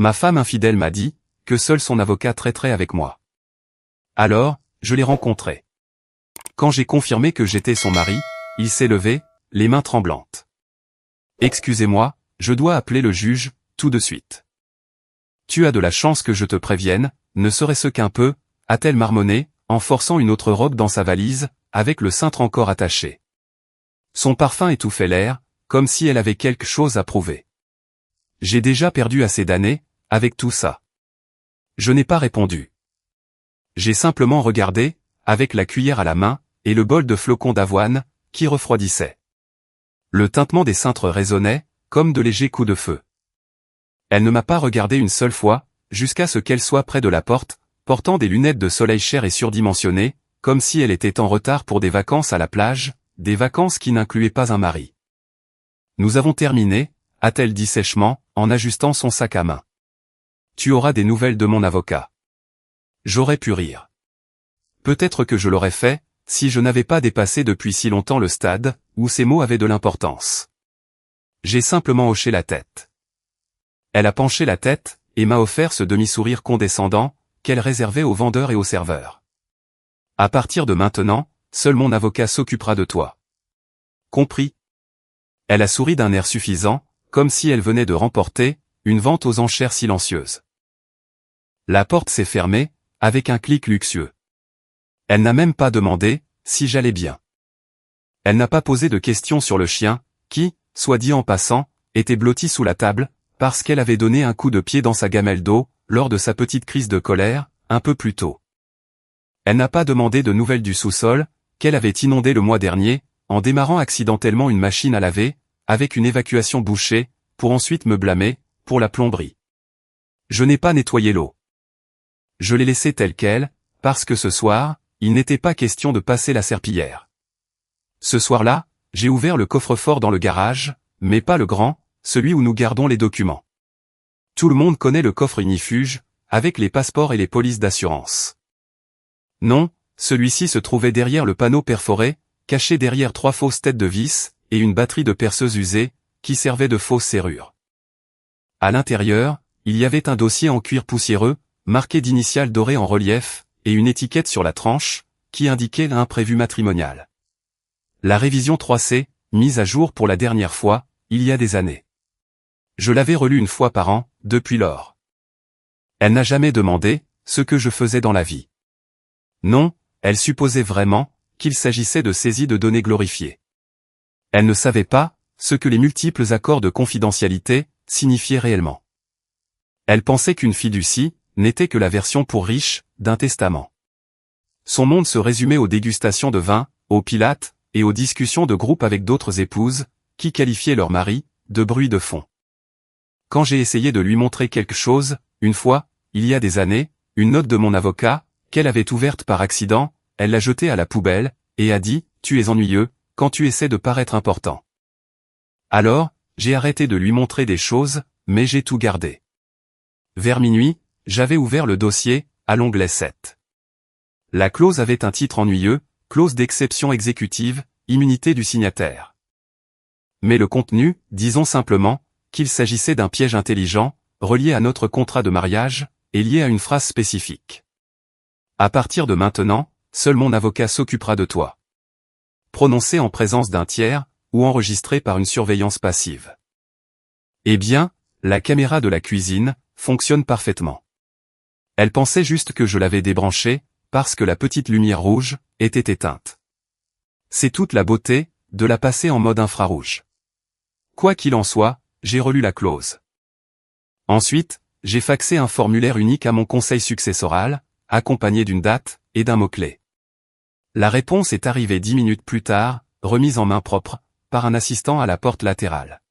Ma femme infidèle m'a dit que seul son avocat traiterait avec moi. Alors, je l'ai rencontré. Quand j'ai confirmé que j'étais son mari, il s'est levé, les mains tremblantes. Excusez-moi, je dois appeler le juge, tout de suite. Tu as de la chance que je te prévienne, ne serait-ce qu'un peu, a-t-elle marmonné, en forçant une autre robe dans sa valise, avec le cintre encore attaché. Son parfum étouffait l'air, comme si elle avait quelque chose à prouver. J'ai déjà perdu assez d'années, avec tout ça. Je n'ai pas répondu. J'ai simplement regardé, avec la cuillère à la main, et le bol de flocons d'avoine, qui refroidissait. Le tintement des cintres résonnait, comme de légers coups de feu. Elle ne m'a pas regardé une seule fois, jusqu'à ce qu'elle soit près de la porte, portant des lunettes de soleil chères et surdimensionnées, comme si elle était en retard pour des vacances à la plage, des vacances qui n'incluaient pas un mari. Nous avons terminé, a-t-elle dit sèchement, en ajustant son sac à main. Tu auras des nouvelles de mon avocat. J'aurais pu rire. Peut-être que je l'aurais fait, si je n'avais pas dépassé depuis si longtemps le stade, où ces mots avaient de l'importance. J'ai simplement hoché la tête. Elle a penché la tête, et m'a offert ce demi-sourire condescendant, qu'elle réservait aux vendeurs et aux serveurs. À partir de maintenant, seul mon avocat s'occupera de toi. Compris? Elle a souri d'un air suffisant, comme si elle venait de remporter une vente aux enchères silencieuse. La porte s'est fermée, avec un clic luxueux. Elle n'a même pas demandé si j'allais bien. Elle n'a pas posé de questions sur le chien, qui, soit dit en passant, était blotti sous la table, parce qu'elle avait donné un coup de pied dans sa gamelle d'eau, lors de sa petite crise de colère, un peu plus tôt. Elle n'a pas demandé de nouvelles du sous-sol, qu'elle avait inondé le mois dernier, en démarrant accidentellement une machine à laver, avec une évacuation bouchée, pour ensuite me blâmer, pour la plomberie. Je n'ai pas nettoyé l'eau. Je l'ai laissée telle quelle, parce que ce soir, il n'était pas question de passer la serpillière. Ce soir-là, j'ai ouvert le coffre-fort dans le garage, mais pas le grand, celui où nous gardons les documents. Tout le monde connaît le coffre ignifuge, avec les passeports et les polices d'assurance. Non, celui-ci se trouvait derrière le panneau perforé, caché derrière 3 fausses têtes de vis, et une batterie de perceuses usées, qui servait de fausses serrures. À l'intérieur, il y avait un dossier en cuir poussiéreux, marqué d'initiales dorées en relief, et une étiquette sur la tranche, qui indiquait l'imprévu matrimonial. La révision 3C, mise à jour pour la dernière fois, il y a des années. Je l'avais relue une fois par an, depuis lors. Elle n'a jamais demandé ce que je faisais dans la vie. Non, elle supposait vraiment qu'il s'agissait de saisie de données glorifiées. Elle ne savait pas ce que les multiples accords de confidentialité signifiaient réellement. Elle pensait qu'une fiducie n'était que la version pour riches d'un testament. Son monde se résumait aux dégustations de vin, aux pilates, et aux discussions de groupe avec d'autres épouses, qui qualifiaient leur mari de bruit de fond. Quand j'ai essayé de lui montrer quelque chose, une fois, il y a des années, une note de mon avocat, qu'elle avait ouverte par accident, elle l'a jetée à la poubelle, et a dit « Tu es ennuyeux, quand tu essaies de paraître important. » Alors, j'ai arrêté de lui montrer des choses, mais j'ai tout gardé. Vers minuit, j'avais ouvert le dossier, à l'onglet 7. La clause avait un titre ennuyeux, clause d'exception exécutive, immunité du signataire. Mais le contenu, disons simplement, qu'il s'agissait d'un piège intelligent, relié à notre contrat de mariage, et lié à une phrase spécifique. À partir de maintenant, seul mon avocat s'occupera de toi. Prononcé en présence d'un tiers, ou enregistré par une surveillance passive. Eh bien, la caméra de la cuisine fonctionne parfaitement. Elle pensait juste que je l'avais débranchée, parce que la petite lumière rouge était éteinte. C'est toute la beauté de la passer en mode infrarouge. Quoi qu'il en soit, j'ai relu la clause. Ensuite, j'ai faxé un formulaire unique à mon conseil successoral, accompagné d'une date et d'un mot-clé. La réponse est arrivée 10 minutes plus tard, remise en main propre, par un assistant à la porte latérale.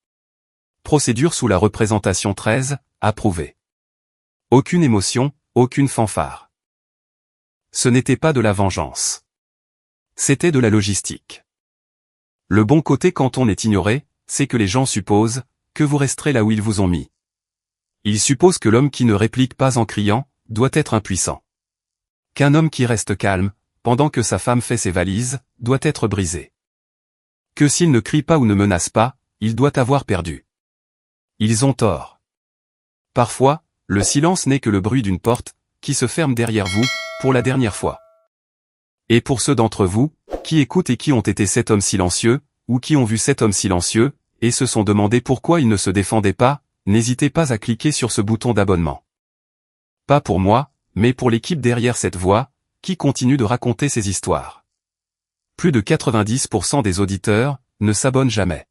Procédure sous la représentation 13, approuvée. Aucune émotion, aucune fanfare. Ce n'était pas de la vengeance. C'était de la logistique. Le bon côté quand on est ignoré, c'est que les gens supposent que vous resterez là où ils vous ont mis. Ils supposent que l'homme qui ne réplique pas en criant doit être impuissant. Qu'un homme qui reste calme, pendant que sa femme fait ses valises, doit être brisé. Que s'il ne crie pas ou ne menace pas, il doit avoir perdu. Ils ont tort. Parfois, le silence n'est que le bruit d'une porte, qui se ferme derrière vous, pour la dernière fois. Et pour ceux d'entre vous, qui écoutent et qui ont été cet homme silencieux, ou qui ont vu cet homme silencieux, et se sont demandé pourquoi il ne se défendait pas, n'hésitez pas à cliquer sur ce bouton d'abonnement. Pas pour moi, mais pour l'équipe derrière cette voix, qui continue de raconter ces histoires. Plus de 90% des auditeurs ne s'abonnent jamais.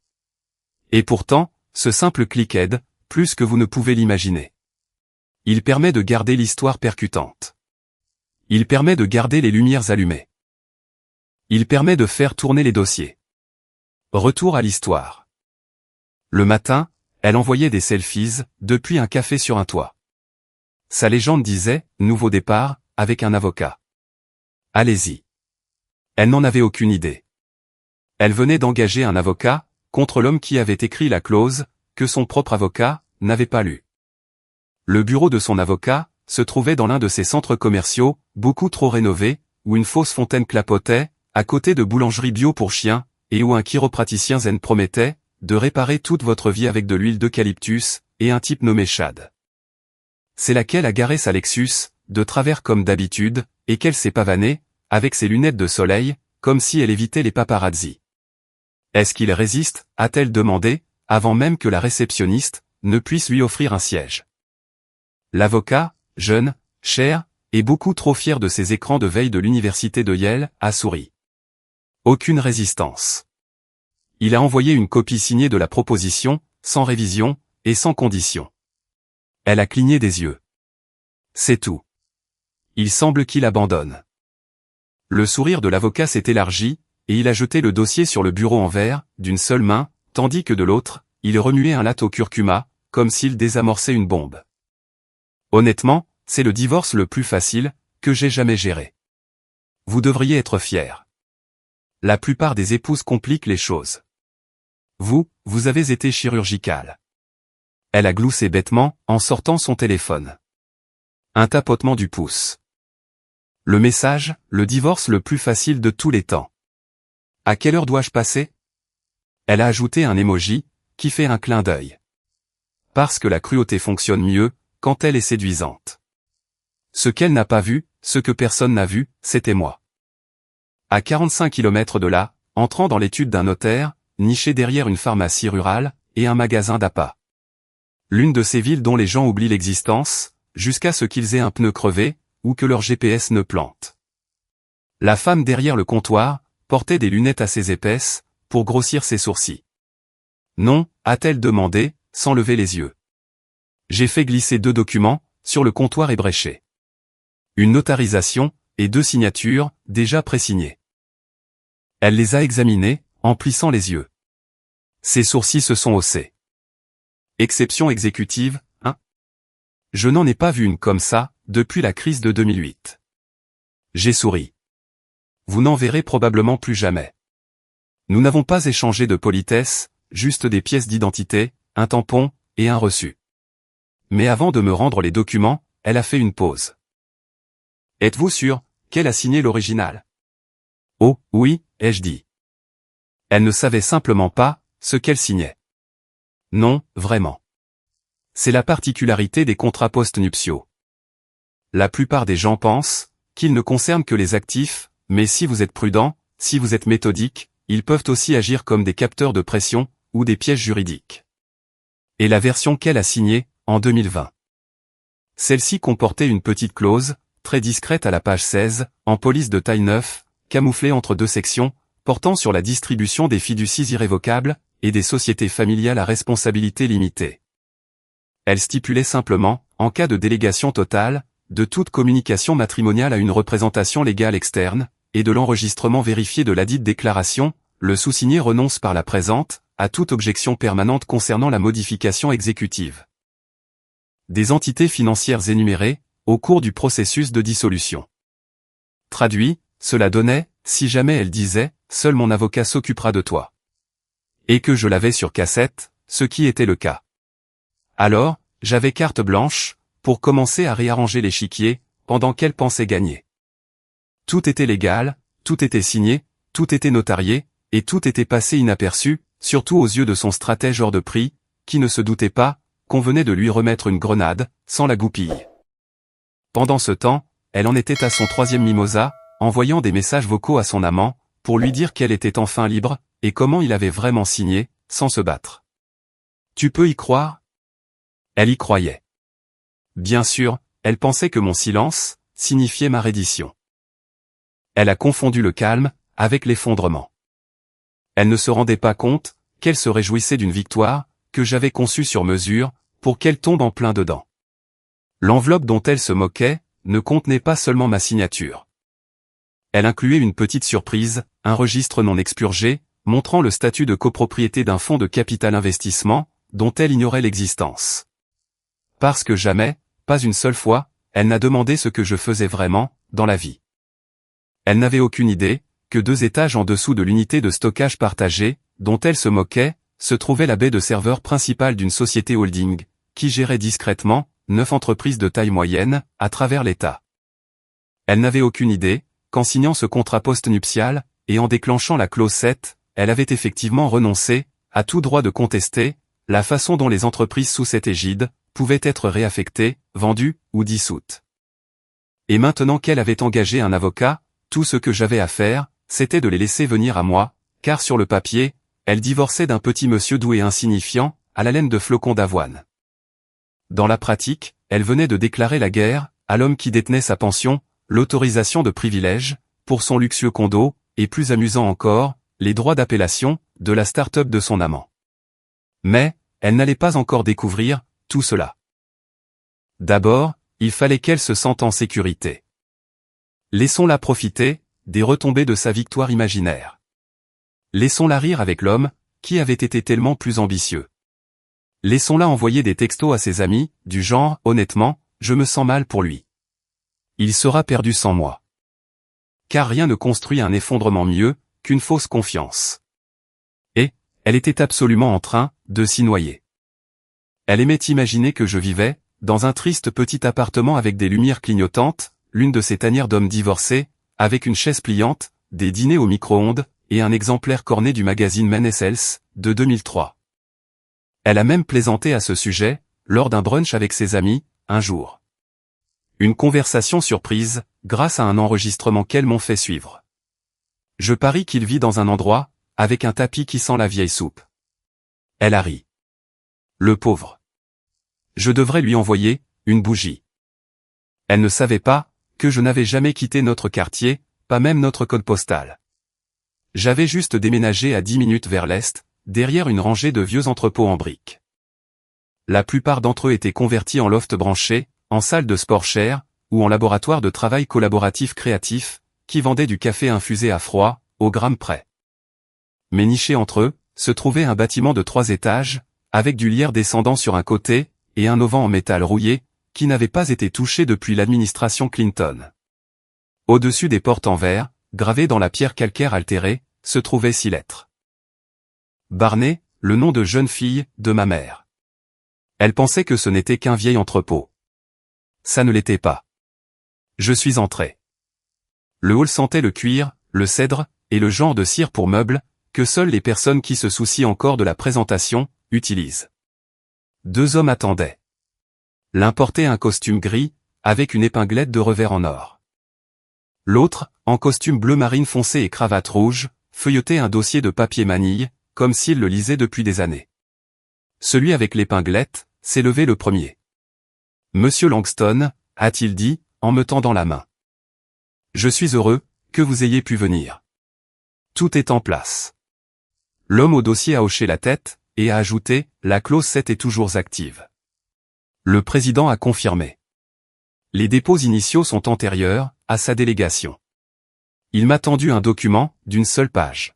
Et pourtant, ce simple clic aide, plus que vous ne pouvez l'imaginer. Il permet de garder l'histoire percutante. Il permet de garder les lumières allumées. Il permet de faire tourner les dossiers. Retour à l'histoire. Le matin, elle envoyait des selfies, depuis un café sur un toit. Sa légende disait, nouveau départ, avec un avocat. Allez-y. Elle n'en avait aucune idée. Elle venait d'engager un avocat, contre l'homme qui avait écrit la clause, que son propre avocat, n'avait pas lue. Le bureau de son avocat, se trouvait dans l'un de ces centres commerciaux, beaucoup trop rénovés, où une fausse fontaine clapotait, à côté de boulangeries bio pour chiens, et où un chiropraticien zen promettait, de réparer toute votre vie avec de l'huile d'eucalyptus, et un type nommé Chad. C'est laquelle a garé sa Lexus, de travers comme d'habitude, et qu'elle s'est pavanée, avec ses lunettes de soleil, comme si elle évitait les paparazzis. Est-ce qu'il résiste, a-t-elle demandé, avant même que la réceptionniste ne puisse lui offrir un siège. L'avocat, jeune, cher, et beaucoup trop fier de ses écrans de veille de l'université de Yale, a souri. Aucune résistance. Il a envoyé une copie signée de la proposition, sans révision, et sans condition. Elle a cligné des yeux. C'est tout. Il semble qu'il abandonne. Le sourire de l'avocat s'est élargi, et il a jeté le dossier sur le bureau en verre, d'une seule main, tandis que de l'autre, il remuait un latte au curcuma, comme s'il désamorçait une bombe. Honnêtement, c'est le divorce le plus facile, que j'ai jamais géré. Vous devriez être fier. La plupart des épouses compliquent les choses. Vous avez été chirurgical. Elle a gloussé bêtement, en sortant son téléphone. Un tapotement du pouce. Le message, le divorce le plus facile de tous les temps. À quelle heure dois-je passer? Elle a ajouté un emoji, qui fait un clin d'œil. Parce que la cruauté fonctionne mieux, quand elle est séduisante. Ce qu'elle n'a pas vu, ce que personne n'a vu, c'était moi. À 45 km de là, entrant dans l'étude d'un notaire, niché derrière une pharmacie rurale, et un magasin d'appât. L'une de ces villes dont les gens oublient l'existence, jusqu'à ce qu'ils aient un pneu crevé, ou que leur GPS ne plante. La femme derrière le comptoir, portait des lunettes assez épaisses, pour grossir ses sourcils. Non, a-t-elle demandé, sans lever les yeux. J'ai fait glisser 2 documents, sur le comptoir ébréché. Une notarisation, et 2 signatures, déjà pré-signées. Elle les a examinés, en plissant les yeux. Ses sourcils se sont haussés. Exception exécutive, hein? Je n'en ai pas vu une comme ça, depuis la crise de 2008. J'ai souri. Vous n'en verrez probablement plus jamais. Nous n'avons pas échangé de politesse, juste des pièces d'identité, un tampon, et un reçu. Mais avant de me rendre les documents, elle a fait une pause. Êtes-vous sûr qu'elle a signé l'original? Oh, oui, ai-je dit. Elle ne savait simplement pas ce qu'elle signait. Non, vraiment. C'est la particularité des contrats post-nuptiaux. La plupart des gens pensent qu'ils ne concernent que les actifs, mais si vous êtes prudent, si vous êtes méthodique, ils peuvent aussi agir comme des capteurs de pression, ou des pièges juridiques. Et la version qu'elle a signée, en 2020. Celle-ci comportait une petite clause, très discrète à la page 16, en police de taille 9, camouflée entre 2 sections, portant sur la distribution des fiducies irrévocables, et des sociétés familiales à responsabilité limitée. Elle stipulait simplement, en cas de délégation totale, de toute communication matrimoniale à une représentation légale externe, et de l'enregistrement vérifié de ladite déclaration, le sous-signé renonce par la présente, à toute objection permanente concernant la modification exécutive des entités financières énumérées, au cours du processus de dissolution. Traduit, cela donnait, si jamais elle disait, seul mon avocat s'occupera de toi. Et que je l'avais sur cassette, ce qui était le cas. Alors, j'avais carte blanche, pour commencer à réarranger l'échiquier, pendant qu'elle pensait gagner. Tout était légal, tout était signé, tout était notarié, et tout était passé inaperçu, surtout aux yeux de son stratège hors de prix, qui ne se doutait pas qu'on venait de lui remettre une grenade, sans la goupille. Pendant ce temps, elle en était à son 3e mimosa, envoyant des messages vocaux à son amant, pour lui dire qu'elle était enfin libre, et comment il avait vraiment signé, sans se battre. Tu peux y croire? Elle y croyait. Bien sûr, elle pensait que mon silence signifiait ma reddition. Elle a confondu le calme avec l'effondrement. Elle ne se rendait pas compte qu'elle se réjouissait d'une victoire que j'avais conçue sur mesure pour qu'elle tombe en plein dedans. L'enveloppe dont elle se moquait ne contenait pas seulement ma signature. Elle incluait une petite surprise, un registre non expurgé, montrant le statut de copropriété d'un fonds de capital investissement, dont elle ignorait l'existence. Parce que jamais, pas une seule fois, elle n'a demandé ce que je faisais vraiment, dans la vie. Elle n'avait aucune idée que 2 étages en dessous de l'unité de stockage partagée, dont elle se moquait, se trouvait la baie de serveur principale d'une société holding, qui gérait discrètement 9 entreprises de taille moyenne, à travers l'État. Elle n'avait aucune idée qu'en signant ce contrat post-nuptial, et en déclenchant la clause 7, elle avait effectivement renoncé à tout droit de contester la façon dont les entreprises sous cette égide pouvaient être réaffectées, vendues ou dissoutes. Et maintenant qu'elle avait engagé un avocat, tout ce que j'avais à faire, c'était de les laisser venir à moi, car sur le papier, elle divorçait d'un petit monsieur doux et insignifiant, à la laine de flocons d'avoine. Dans la pratique, elle venait de déclarer la guerre à l'homme qui détenait sa pension, l'autorisation de privilège, pour son luxueux condo, et plus amusant encore, les droits d'appellation, de la start-up de son amant. Mais, elle n'allait pas encore découvrir tout cela. D'abord, il fallait qu'elle se sente en sécurité. Laissons-la profiter des retombées de sa victoire imaginaire. Laissons-la rire avec l'homme qui avait été tellement plus ambitieux. Laissons-la envoyer des textos à ses amis, du genre « Honnêtement, je me sens mal pour lui. Il sera perdu sans moi. » Car rien ne construit un effondrement mieux qu'une fausse confiance. Et, elle était absolument en train de s'y noyer. Elle aimait imaginer que je vivais dans un triste petit appartement avec des lumières clignotantes, l'une de ces tanières d'hommes divorcés, avec une chaise pliante, des dîners au micro-ondes, et un exemplaire corné du magazine Men's Health, de 2003. Elle a même plaisanté à ce sujet, lors d'un brunch avec ses amis, un jour. Une conversation surprise, grâce à un enregistrement qu'elles m'ont fait suivre. Je parie qu'il vit dans un endroit, avec un tapis qui sent la vieille soupe. Elle a ri. Le pauvre. Je devrais lui envoyer une bougie. Elle ne savait pas que je n'avais jamais quitté notre quartier, pas même notre code postal. J'avais juste déménagé à 10 minutes vers l'est, derrière une rangée de vieux entrepôts en briques. La plupart d'entre eux étaient convertis en loft branchés, en salle de sport chère, ou en laboratoire de travail collaboratif créatif, qui vendait du café infusé à froid, au gramme près. Mais niché entre eux, se trouvait un bâtiment de 3 étages, avec du lierre descendant sur un côté, et un auvent en métal rouillé, qui n'avait pas été touché depuis l'administration Clinton. Au-dessus des portes en verre, gravées dans la pierre calcaire altérée, se trouvaient 6 lettres. Barney, le nom de jeune fille de ma mère. Elle pensait que ce n'était qu'un vieil entrepôt. Ça ne l'était pas. Je suis entré. Le hall sentait le cuir, le cèdre, et le genre de cire pour meubles, que seules les personnes qui se soucient encore de la présentation, utilisent. 2 hommes attendaient. L'un portait un costume gris, avec une épinglette de revers en or. L'autre, en costume bleu marine foncé et cravate rouge, feuilletait un dossier de papier manille, comme s'il le lisait depuis des années. Celui avec l'épinglette s'est levé le premier. « Monsieur Langston », a-t-il dit, en me tendant la main. « Je suis heureux que vous ayez pu venir. Tout est en place. » L'homme au dossier a hoché la tête, et a ajouté « La clause 7 est toujours active. » Le président a confirmé. Les dépôts initiaux sont antérieurs à sa délégation. Il m'a tendu un document d'une seule page.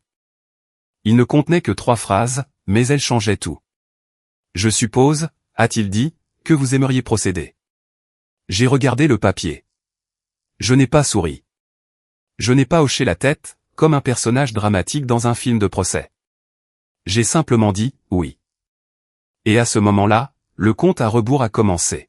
Il ne contenait que 3 phrases, mais elles changeaient tout. « Je suppose, a-t-il dit, que vous aimeriez procéder. » J'ai regardé le papier. Je n'ai pas souri. Je n'ai pas hoché la tête, comme un personnage dramatique dans un film de procès. J'ai simplement dit « oui ». Et à ce moment-là, le compte à rebours a commencé.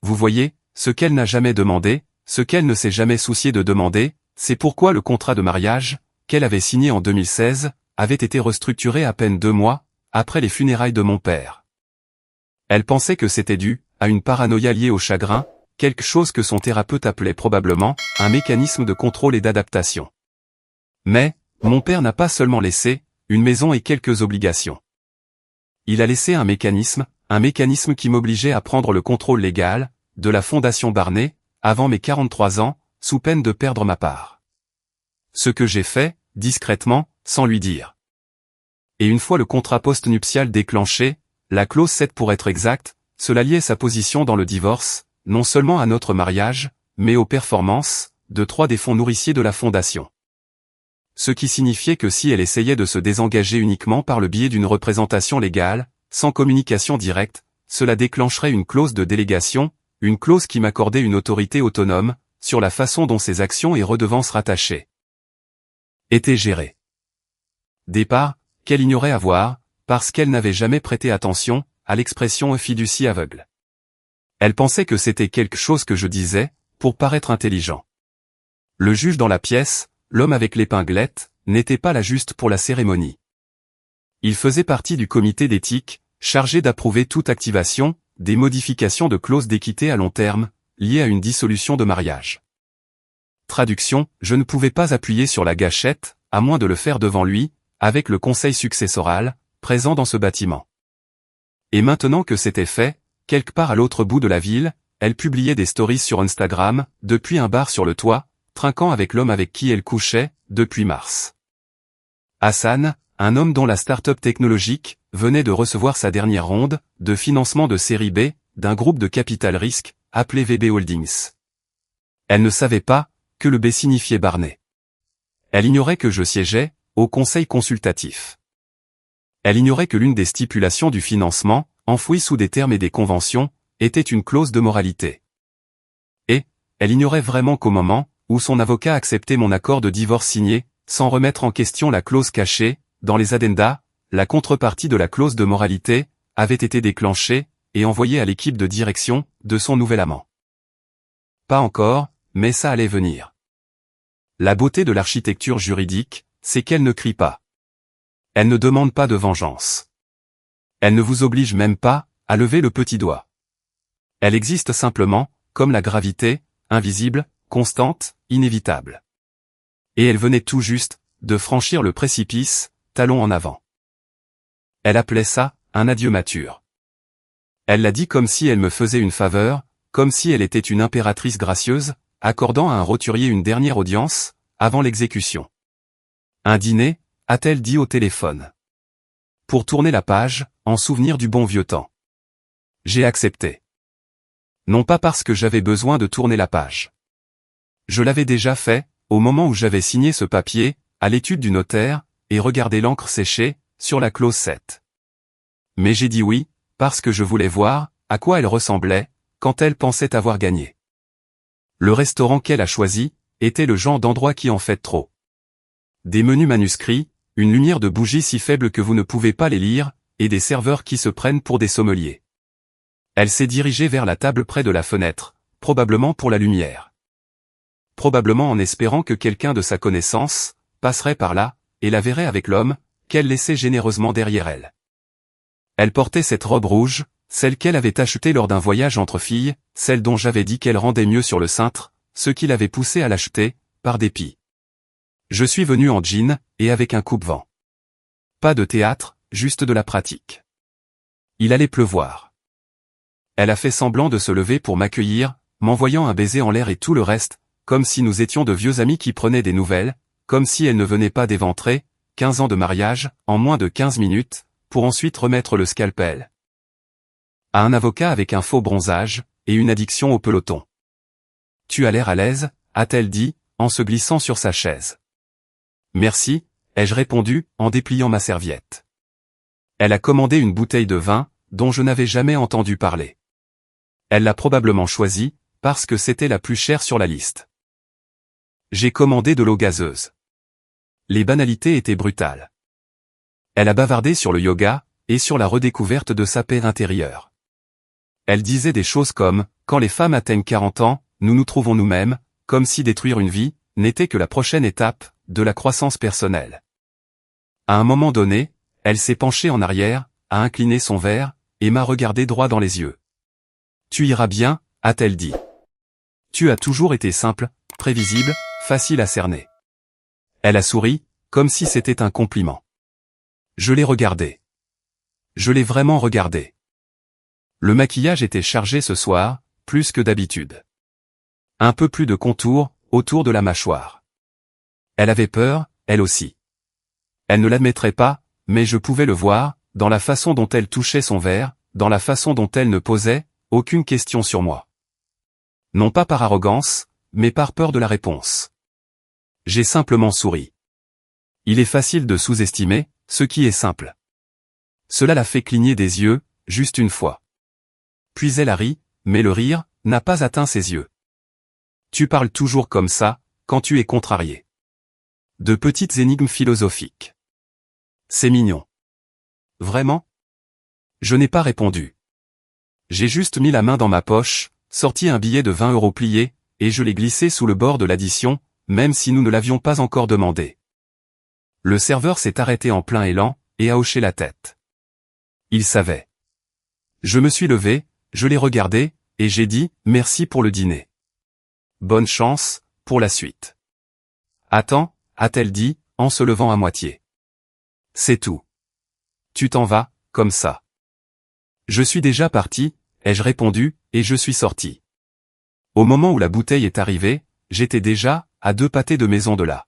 Vous voyez, ce qu'elle n'a jamais demandé, ce qu'elle ne s'est jamais souciée de demander, c'est pourquoi le contrat de mariage, qu'elle avait signé en 2016, avait été restructuré à peine 2 mois, après les funérailles de mon père. Elle pensait que c'était dû à une paranoïa liée au chagrin, quelque chose que son thérapeute appelait probablement un mécanisme de contrôle et d'adaptation. Mais, mon père n'a pas seulement laissé une maison et quelques obligations. Il a laissé un mécanisme qui m'obligeait à prendre le contrôle légal de la Fondation Barnet, avant mes 43 ans, sous peine de perdre ma part. Ce que j'ai fait, discrètement, sans lui dire. Et une fois le contrat post-nuptial déclenché, la clause 7 pour être exact, cela liait sa position dans le divorce, non seulement à notre mariage, mais aux performances de 3 des fonds nourriciers de la Fondation. Ce qui signifiait que si elle essayait de se désengager uniquement par le biais d'une représentation légale, sans communication directe, cela déclencherait une clause de délégation, une clause qui m'accordait une autorité autonome, sur la façon dont ses actions et redevances rattachées étaient gérées. Départ, qu'elle ignorait avoir, parce qu'elle n'avait jamais prêté attention à l'expression fiducie aveugle. Elle pensait que c'était quelque chose que je disais, pour paraître intelligent. Le juge dans la pièce, l'homme avec l'épinglette, n'était pas là juste pour la cérémonie. Il faisait partie du comité d'éthique, chargé d'approuver toute activation, des modifications de clauses d'équité à long terme, liées à une dissolution de mariage. Traduction, je ne pouvais pas appuyer sur la gâchette, à moins de le faire devant lui, avec le conseil successoral, présent dans ce bâtiment. Et maintenant que c'était fait, quelque part à l'autre bout de la ville, elle publiait des stories sur Instagram, depuis un bar sur le toit, trinquant avec l'homme avec qui elle couchait, depuis mars. Hassan, un homme dont la start-up technologique venait de recevoir sa dernière ronde de financement de série B, d'un groupe de capital risque, appelé VB Holdings. Elle ne savait pas que le B signifiait Barnet. Elle ignorait que je siégeais au conseil consultatif. Elle ignorait que l'une des stipulations du financement, enfouie sous des termes et des conventions, était une clause de moralité. Et, elle ignorait vraiment qu'au moment où son avocat acceptait mon accord de divorce signé, sans remettre en question la clause cachée, dans les addendas, la contrepartie de la clause de moralité, avait été déclenchée, et envoyée à l'équipe de direction de son nouvel amant. Pas encore, mais ça allait venir. La beauté de l'architecture juridique, c'est qu'elle ne crie pas. Elle ne demande pas de vengeance. Elle ne vous oblige même pas à lever le petit doigt. Elle existe simplement, comme la gravité, invisible, constante, inévitable. Et elle venait tout juste de franchir le précipice, talon en avant. Elle appelait ça un adieu mature. Elle l'a dit comme si elle me faisait une faveur, comme si elle était une impératrice gracieuse, accordant à un roturier une dernière audience, avant l'exécution. Un dîner, a-t-elle dit au téléphone. Pour tourner la page, en souvenir du bon vieux temps. J'ai accepté. Non pas parce que j'avais besoin de tourner la page. Je l'avais déjà fait, au moment où j'avais signé ce papier, à l'étude du notaire, et regardé l'encre sécher, sur la clause 7. Mais j'ai dit oui, parce que je voulais voir à quoi elle ressemblait, quand elle pensait avoir gagné. Le restaurant qu'elle a choisi était le genre d'endroit qui en fait trop. Des menus manuscrits, une lumière de bougies si faible que vous ne pouvez pas les lire, et des serveurs qui se prennent pour des sommeliers. Elle s'est dirigée vers la table près de la fenêtre, probablement pour la lumière. Probablement en espérant que quelqu'un de sa connaissance passerait par là, et la verrait avec l'homme qu'elle laissait généreusement derrière elle. Elle portait cette robe rouge, celle qu'elle avait achetée lors d'un voyage entre filles, celle dont j'avais dit qu'elle rendait mieux sur le cintre, ce qui l'avait poussée à l'acheter, par dépit. Je suis venu en jean, et avec un coupe-vent. Pas de théâtre, juste de la pratique. Il allait pleuvoir. Elle a fait semblant de se lever pour m'accueillir, m'envoyant un baiser en l'air et tout le reste, comme si nous étions de vieux amis qui prenaient des nouvelles, comme si elle ne venait pas d'éventrer 15 ans de mariage, en moins de 15 minutes, pour ensuite remettre le scalpel à un avocat avec un faux bronzage, et une addiction au peloton. Tu as l'air à l'aise, a-t-elle dit, en se glissant sur sa chaise. Merci, ai-je répondu, en dépliant ma serviette. Elle a commandé une bouteille de vin, dont je n'avais jamais entendu parler. Elle l'a probablement choisie, parce que c'était la plus chère sur la liste. J'ai commandé de l'eau gazeuse. Les banalités étaient brutales. Elle a bavardé sur le yoga, et sur la redécouverte de sa paix intérieure. Elle disait des choses comme, quand les femmes atteignent 40 ans, nous nous trouvons nous-mêmes, comme si détruire une vie n'était que la prochaine étape de la croissance personnelle. À un moment donné, elle s'est penchée en arrière, a incliné son verre, et m'a regardé droit dans les yeux. « Tu iras bien », a-t-elle dit. « Tu as toujours été simple, prévisible, facile à cerner. » Elle a souri, comme si c'était un compliment. Je l'ai regardé. Je l'ai vraiment regardé. Le maquillage était chargé ce soir, plus que d'habitude. Un peu plus de contour, autour de la mâchoire. Elle avait peur, elle aussi. Elle ne l'admettrait pas, mais je pouvais le voir, dans la façon dont elle touchait son verre, dans la façon dont elle ne posait aucune question sur moi. Non pas par arrogance, mais par peur de la réponse. J'ai simplement souri. Il est facile de sous-estimer ce qui est simple. Cela l'a fait cligner des yeux, juste une fois. Puis elle a ri, mais le rire n'a pas atteint ses yeux. Tu parles toujours comme ça, quand tu es contrarié. De petites énigmes philosophiques. C'est mignon. Vraiment? Je n'ai pas répondu. J'ai juste mis la main dans ma poche, sorti un billet de 20 € plié, et je l'ai glissé sous le bord de l'addition, même si nous ne l'avions pas encore demandé. Le serveur s'est arrêté en plein élan, et a hoché la tête. Il savait. Je me suis levé, je l'ai regardé, et j'ai dit « Merci pour le dîner. Bonne chance, pour la suite. » Attends, a-t-elle dit, en se levant à moitié. C'est tout. Tu t'en vas, comme ça. Je suis déjà parti, ai-je répondu, et je suis sorti. Au moment où la bouteille est arrivée, j'étais déjà à 2 pâtés de maison de là.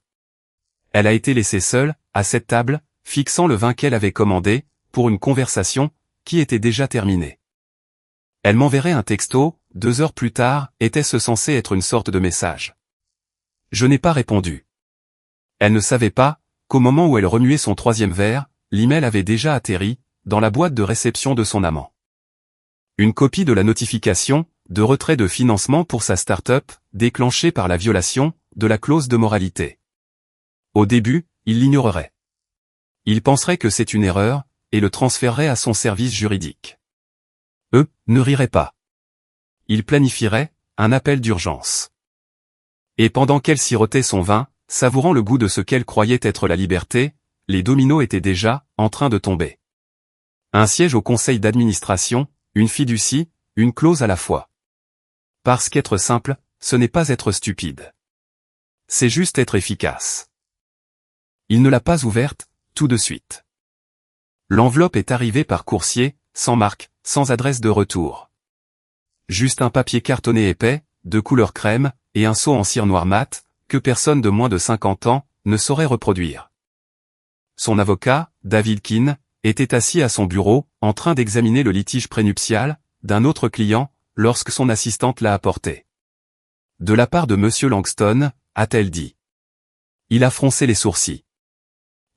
Elle a été laissée seule, à cette table, fixant le vin qu'elle avait commandé, pour une conversation qui était déjà terminée. Elle m'enverrait un texto, 2 heures plus tard, était-ce censé être une sorte de message? Je n'ai pas répondu. Elle ne savait pas qu'au moment où elle remuait son 3e verre, l'email avait déjà atterri dans la boîte de réception de son amant. Une copie de la notification de retrait de financement pour sa start-up, déclenchée par la violation de la clause de moralité. Au début, il l'ignorerait. Il penserait que c'est une erreur, et le transférerait à son service juridique. Eux ne riraient pas. Il planifierait un appel d'urgence. Et pendant qu'elle sirotait son vin, savourant le goût de ce qu'elle croyait être la liberté, les dominos étaient déjà en train de tomber. Un siège au conseil d'administration, une fiducie, une clause à la fois. Parce qu'être simple, ce n'est pas être stupide. C'est juste être efficace. Il ne l'a pas ouverte, tout de suite. L'enveloppe est arrivée par coursier, sans marque, sans adresse de retour. Juste un papier cartonné épais, de couleur crème, et un sceau en cire noire mat, que personne de moins de 50 ans ne saurait reproduire. Son avocat, David Keane, était assis à son bureau, en train d'examiner le litige prénuptial d'un autre client, lorsque son assistante l'a apporté. De la part de Monsieur Langston, a-t-elle dit. Il a froncé les sourcils.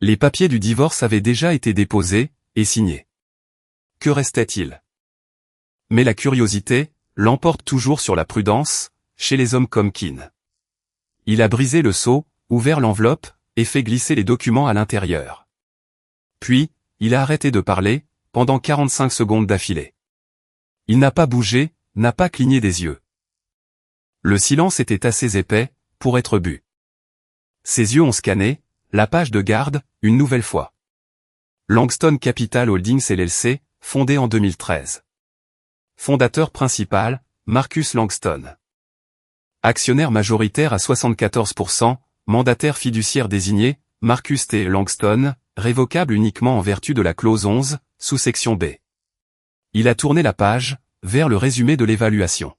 Les papiers du divorce avaient déjà été déposés et signés. Que restait-il? Mais la curiosité l'emporte toujours sur la prudence, chez les hommes comme Keane. Il a brisé le sceau, ouvert l'enveloppe, et fait glisser les documents à l'intérieur. Puis, il a arrêté de parler, pendant 45 secondes d'affilée. Il n'a pas bougé, n'a pas cligné des yeux. Le silence était assez épais, pour être bu. Ses yeux ont scanné la page de garde, une nouvelle fois. Langston Capital Holdings LLC, fondé en 2013. Fondateur principal, Marcus Langston. Actionnaire majoritaire à 74%, mandataire fiduciaire désigné, Marcus T. Langston, révocable uniquement en vertu de la clause 11, sous-section B. Il a tourné la page, vers le résumé de l'évaluation.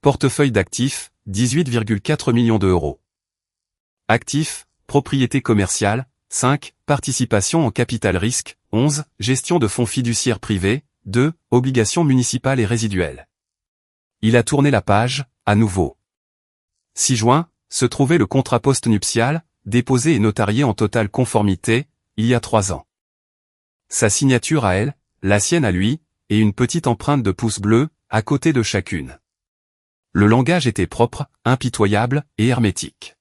Portefeuille d'actifs, 18,4 millions €. Actifs, propriété commerciale, 5, participation en capital risque, 11, gestion de fonds fiduciaires privés, 2, obligations municipales et résiduelles. Il a tourné la page, à nouveau. 6 juin, se trouvait le contrat post-nuptial, déposé et notarié en totale conformité, il y a 3 ans. Sa signature à elle, la sienne à lui, et une petite empreinte de pouce bleu, à côté de chacune. Le langage était propre, impitoyable et hermétique.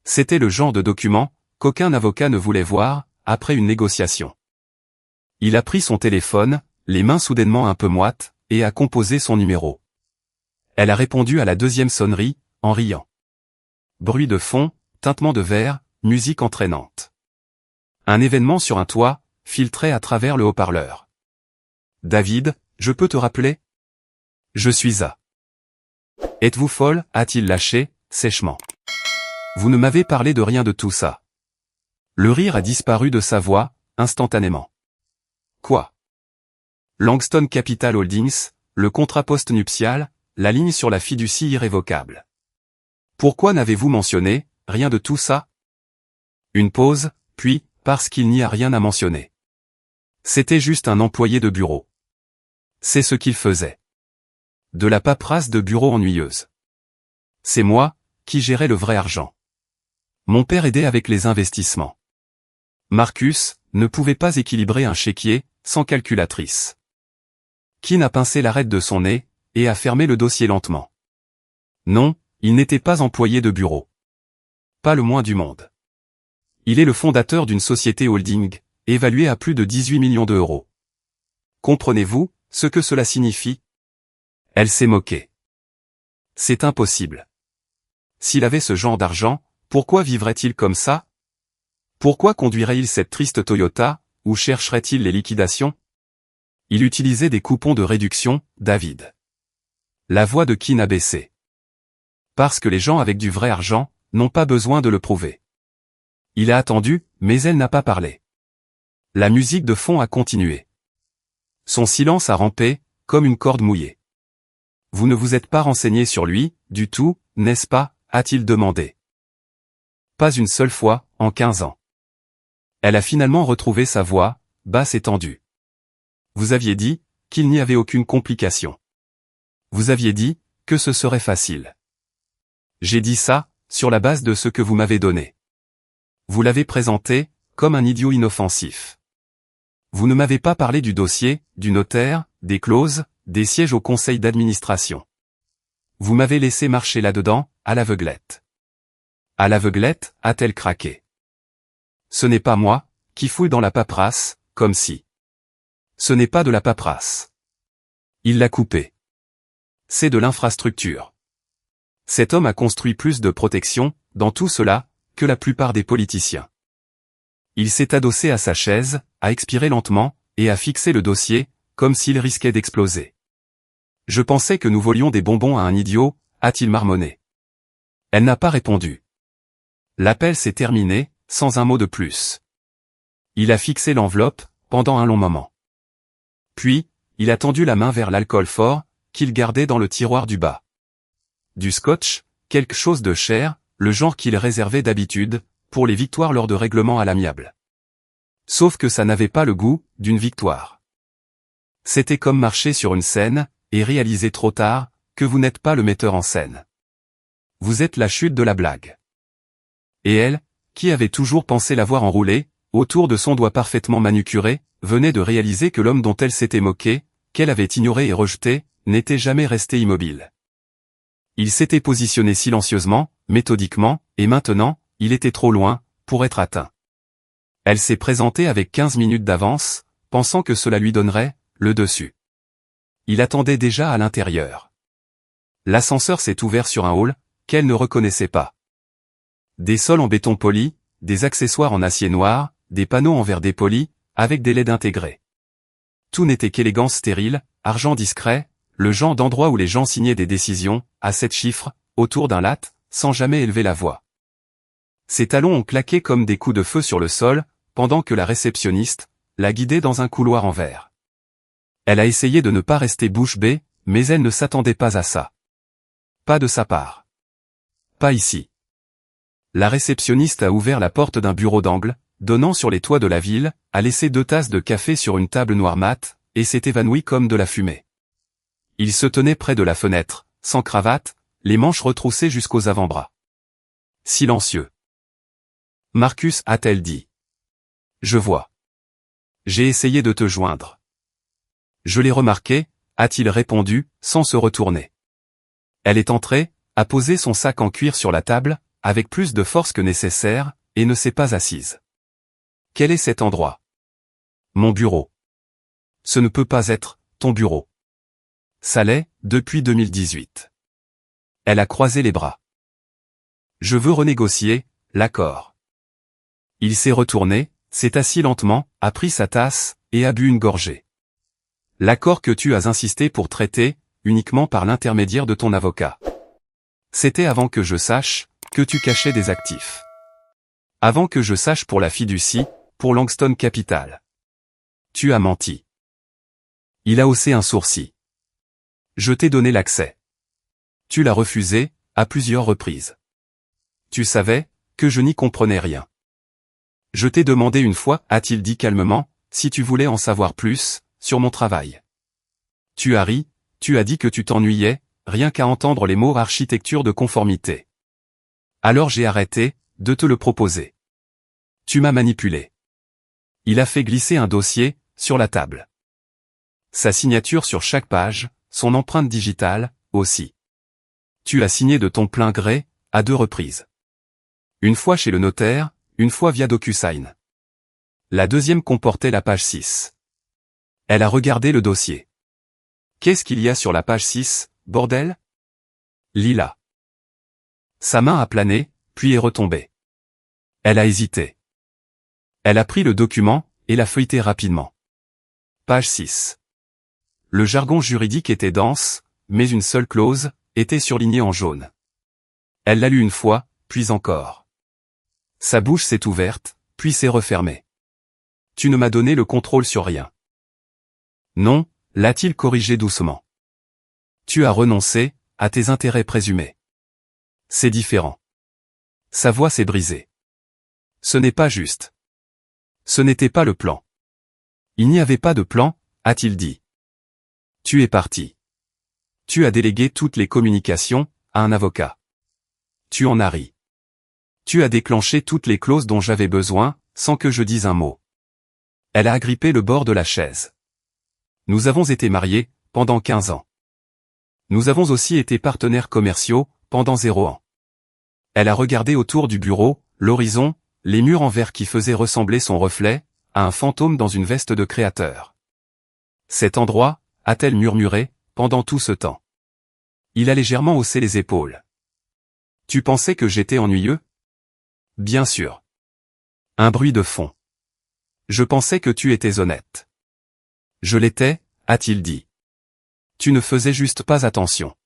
C'était le genre de document qu'aucun avocat ne voulait voir, après une négociation. Il a pris son téléphone, les mains soudainement un peu moites, et a composé son numéro. Elle a répondu à la 2e sonnerie, en riant. Bruit de fond, tintement de verre, musique entraînante. Un événement sur un toit, filtré à travers le haut-parleur. David, je peux te rappeler? Je suis à. Êtes-vous folle? A-t-il lâché, sèchement. Vous ne m'avez parlé de rien de tout ça. Le rire a disparu de sa voix, instantanément. Quoi? Langston Capital Holdings, le contrat post-nuptial, la ligne sur la fiducie irrévocable. Pourquoi n'avez-vous mentionné rien de tout ça? Une pause, puis, parce qu'il n'y a rien à mentionner. C'était juste un employé de bureau. C'est ce qu'il faisait. De la paperasse de bureau ennuyeuse. C'est moi, qui gérais le vrai argent. Mon père aidait avec les investissements. Marcus ne pouvait pas équilibrer un chéquier sans calculatrice. Keane a pincé l'arête de son nez et a fermé le dossier lentement. Non, il n'était pas employé de bureau. Pas le moins du monde. Il est le fondateur d'une société holding, évaluée à plus de 18 millions d'euros. Comprenez-vous ce que cela signifie? Elle s'est moquée. C'est impossible. S'il avait ce genre d'argent, pourquoi vivrait-il comme ça? Pourquoi conduirait-il cette triste Toyota, ou chercherait-il les liquidations? Il utilisait des coupons de réduction, David. La voix de Keane a baissé. Parce que les gens avec du vrai argent n'ont pas besoin de le prouver. Il a attendu, mais elle n'a pas parlé. La musique de fond a continué. Son silence a rampé, comme une corde mouillée. Vous ne vous êtes pas renseigné sur lui, du tout, n'est-ce pas, a-t-il demandé. Pas une seule fois, en 15 ans. Elle a finalement retrouvé sa voix, basse et tendue. Vous aviez dit qu'il n'y avait aucune complication. Vous aviez dit que ce serait facile. J'ai dit ça, sur la base de ce que vous m'avez donné. Vous l'avez présenté comme un idiot inoffensif. Vous ne m'avez pas parlé du dossier, du notaire, des clauses, des sièges au conseil d'administration. Vous m'avez laissé marcher là-dedans, à l'aveuglette. À l'aveuglette, a-t-elle craqué. Ce n'est pas moi qui fouille dans la paperasse, comme si. Ce n'est pas de la paperasse. Il l'a coupé. C'est de l'infrastructure. Cet homme a construit plus de protection, dans tout cela, que la plupart des politiciens. Il s'est adossé à sa chaise, a expiré lentement, et a fixé le dossier, comme s'il risquait d'exploser. Je pensais que nous volions des bonbons à un idiot, a-t-il marmonné. Elle n'a pas répondu. L'appel s'est terminé, sans un mot de plus. Il a fixé l'enveloppe, pendant un long moment. Puis, il a tendu la main vers l'alcool fort, qu'il gardait dans le tiroir du bas. Du scotch, quelque chose de cher, le genre qu'il réservait d'habitude, pour les victoires lors de règlements à l'amiable. Sauf que ça n'avait pas le goût d'une victoire. C'était comme marcher sur une scène, et réaliser trop tard, que vous n'êtes pas le metteur en scène. Vous êtes la chute de la blague. Et elle, qui avait toujours pensé l'avoir enroulé, autour de son doigt parfaitement manucuré, venait de réaliser que l'homme dont elle s'était moquée, qu'elle avait ignoré et rejeté, n'était jamais resté immobile. Il s'était positionné silencieusement, méthodiquement, et maintenant, il était trop loin, pour être atteint. Elle s'est présentée avec 15 minutes d'avance, pensant que cela lui donnerait, le dessus. Il attendait déjà à l'intérieur. L'ascenseur s'est ouvert sur un hall, qu'elle ne reconnaissait pas. Des sols en béton poli, des accessoires en acier noir, des panneaux en verre dépoli, avec des LED intégrés. Tout n'était qu'élégance stérile, argent discret, le genre d'endroit où les gens signaient des décisions, à 7 chiffres, autour d'un latte, sans jamais élever la voix. Ses talons ont claqué comme des coups de feu sur le sol, pendant que la réceptionniste l'a guidée dans un couloir en verre. Elle a essayé de ne pas rester bouche bée, mais elle ne s'attendait pas à ça. Pas de sa part. Pas ici. La réceptionniste a ouvert la porte d'un bureau d'angle, donnant sur les toits de la ville, a laissé 2 tasses de café sur une table noire mate, et s'est évanouie comme de la fumée. Il se tenait près de la fenêtre, sans cravate, les manches retroussées jusqu'aux avant-bras. Silencieux. Marcus, a-t-elle dit. Je vois. J'ai essayé de te joindre. Je l'ai remarqué, a-t-il répondu, sans se retourner. Elle est entrée, a posé son sac en cuir sur la table, avec plus de force que nécessaire, et ne s'est pas assise. Quel est cet endroit? Mon bureau. Ce ne peut pas être ton bureau. Ça l'est, depuis 2018. Elle a croisé les bras. Je veux renégocier l'accord. Il s'est retourné, s'est assis lentement, a pris sa tasse, et a bu une gorgée. L'accord que tu as insisté pour traiter, uniquement par l'intermédiaire de ton avocat. C'était avant que je sache que tu cachais des actifs. Avant que je sache pour la fiducie, pour Langston Capital. Tu as menti. Il a haussé un sourcil. Je t'ai donné l'accès. Tu l'as refusé, à plusieurs reprises. Tu savais que je n'y comprenais rien. Je t'ai demandé une fois, a-t-il dit calmement, si tu voulais en savoir plus, sur mon travail. Tu as ri, tu as dit que tu t'ennuyais, rien qu'à entendre les mots architecture de conformité. Alors j'ai arrêté de te le proposer. Tu m'as manipulé. Il a fait glisser un dossier sur la table. Sa signature sur chaque page, son empreinte digitale, aussi. Tu as signé de ton plein gré, à 2 reprises. Une fois chez le notaire, une fois via DocuSign. La deuxième comportait la page 6. Elle a regardé le dossier. Qu'est-ce qu'il y a sur la page 6, bordel? Lila. Sa main a plané, puis est retombée. Elle a hésité. Elle a pris le document, et l'a feuilleté rapidement. Page 6. Le jargon juridique était dense, mais une seule clause était surlignée en jaune. Elle l'a lu une fois, puis encore. Sa bouche s'est ouverte, puis s'est refermée. Tu ne m'as donné le contrôle sur rien. Non, l'a-t-il corrigé doucement. Tu as renoncé à tes intérêts présumés. C'est différent. Sa voix s'est brisée. Ce n'est pas juste. Ce n'était pas le plan. Il n'y avait pas de plan, a-t-il dit. Tu es parti. Tu as délégué toutes les communications à un avocat. Tu en as ri. Tu as déclenché toutes les clauses dont j'avais besoin, sans que je dise un mot. Elle a agrippé le bord de la chaise. Nous avons été mariés, pendant 15 ans. Nous avons aussi été partenaires commerciaux, pendant 0 ans. Elle a regardé autour du bureau, l'horizon, les murs en verre qui faisaient ressembler son reflet, à un fantôme dans une veste de créateur. Cet endroit, a-t-elle murmuré, pendant tout ce temps. Il a légèrement haussé les épaules. Tu pensais que j'étais ennuyeux? Bien sûr. Un bruit de fond. Je pensais que tu étais honnête. Je l'étais, a-t-il dit. Tu ne faisais juste pas attention.